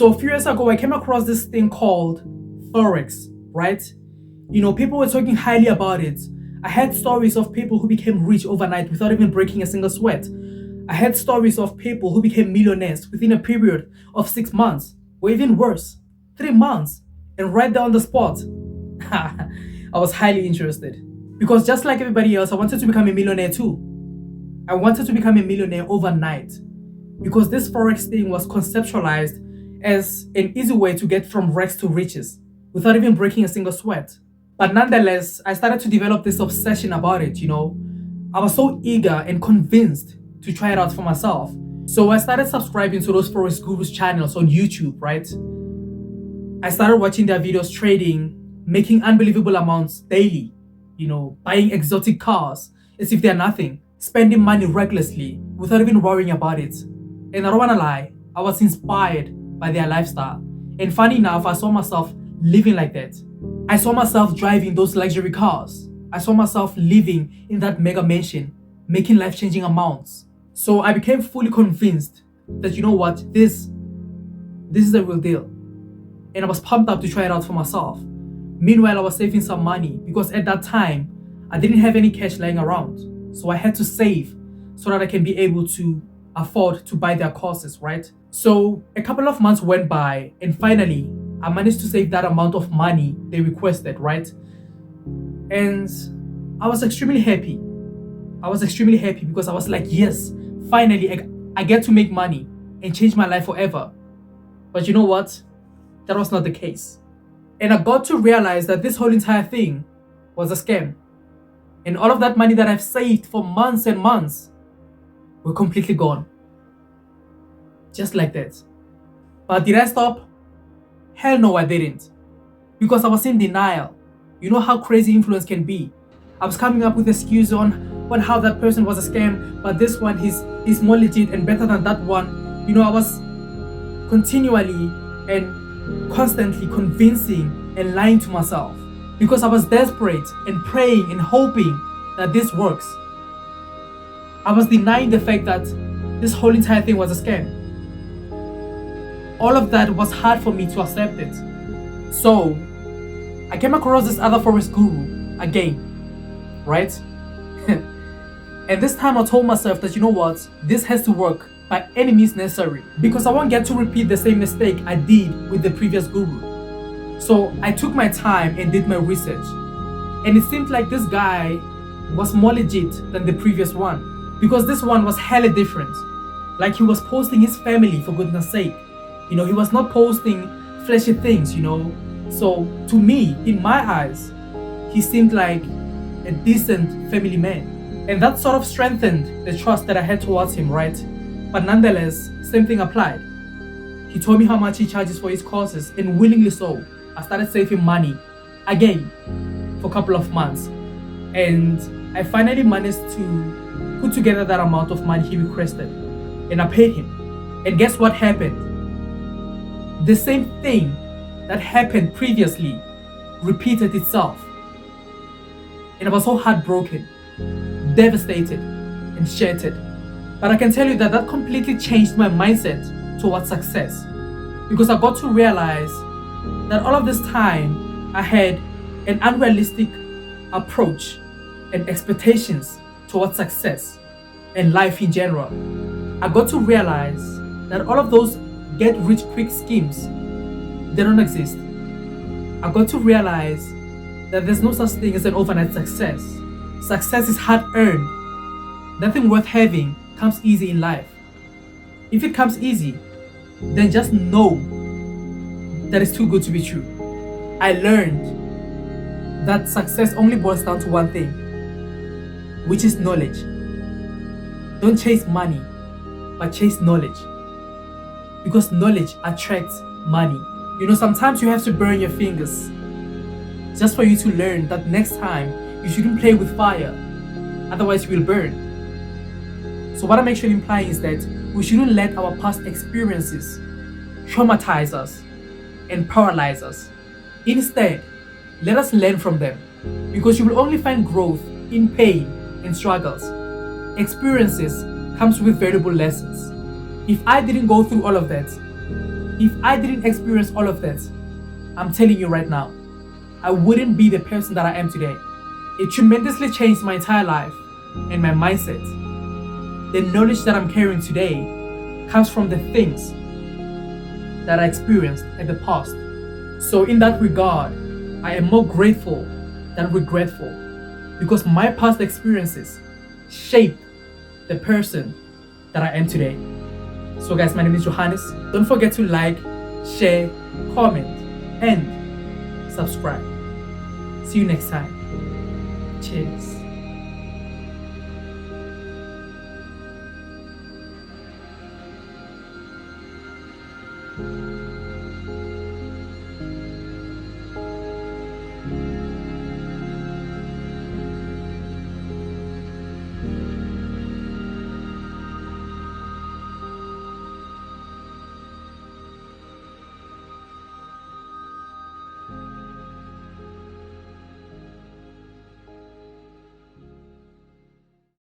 So a few years ago, I came across this thing called Forex, right? People were talking highly about it. I heard stories of people who became rich overnight without even breaking a single sweat. I heard stories of people who became millionaires within a period of 6 months, or even worse, 3 months, and right there on the spot. I was highly interested because just like everybody else, I wanted to become a millionaire too. I wanted to become a millionaire overnight because this Forex thing was conceptualized as an easy way to get from rags to riches without even breaking a single sweat. But nonetheless, I started to develop this obsession about it. I was so eager and convinced to try it out for myself. So I started subscribing to those Forex Gurus channels on YouTube, right? I started watching their videos trading, making unbelievable amounts daily, buying exotic cars as if they're nothing, spending money recklessly without even worrying about it. And I don't wanna lie, I was inspired by their lifestyle. And funny enough, I saw myself living like that. I saw myself driving those luxury cars. I saw myself living in that mega mansion, making life-changing amounts. So I became fully convinced that this is the real deal. And I was pumped up to try it out for myself. Meanwhile, I was saving some money because at that time, I didn't have any cash lying around. So I had to save so that I can be able to afford to buy their courses, right? So a couple of months went by and finally I managed to save that amount of money they requested, right? And I was extremely happy. Because I was like, yes, finally I get to make money and change my life forever. But you know what? That was not the case. And I got to realize that this whole entire thing was a scam. And all of that money that I've saved for months and months were completely gone. Just like that. But did I stop? Hell no, I didn't. Because I was in denial. You know how crazy influence can be. I was coming up with excuses on how that person was a scam, but this one he's more legit and better than that one. I was continually and constantly convincing and lying to myself because I was desperate and praying and hoping that this works. I was denying the fact that this whole entire thing was a scam. All of that was hard for me to accept it. So I came across this other Forex Guru again, right? And this time I told myself that this has to work by any means necessary because I won't get to repeat the same mistake I did with the previous guru. So I took my time and did my research. And it seemed like this guy was more legit than the previous one because this one was hella different. Like he was posting his family for goodness sake. He was not posting flashy things, So to me, in my eyes, he seemed like a decent family man. And that sort of strengthened the trust that I had towards him, right? But nonetheless, same thing applied. He told me how much he charges for his courses, and willingly so, I started saving money again for a couple of months. And I finally managed to put together that amount of money he requested. And I paid him. And guess what happened? The same thing that happened previously repeated itself. And I was so heartbroken, devastated, and shattered. But I can tell you that completely changed my mindset towards success. Because I got to realize that all of this time I had an unrealistic approach and expectations towards success and life in general. I got to realize that all of those get rich quick schemes, they don't exist. I got to realize that there's no such thing as an overnight success. Success is hard earned. Nothing worth having comes easy in life. If it comes easy, then just know that it's too good to be true. I learned that success only boils down to one thing, which is knowledge. Don't chase money, but chase knowledge. Because knowledge attracts money. Sometimes you have to burn your fingers just for you to learn that next time you shouldn't play with fire, otherwise you will burn. So what I'm actually implying is that we shouldn't let our past experiences traumatize us and paralyze us. Instead, let us learn from them because you will only find growth in pain and struggles. Experiences comes with valuable lessons. If I didn't go through all of that, If I didn't experience all of that, I'm telling you right now, I wouldn't be the person that I am today. It tremendously changed my entire life and my mindset. The knowledge that I'm carrying today comes from the things that I experienced in the past. So, in that regard, I am more grateful than regretful because my past experiences shaped the person that I am today. So, guys, my name is Johannes. Don't forget to like, share, comment, and subscribe. See you next time. Cheers.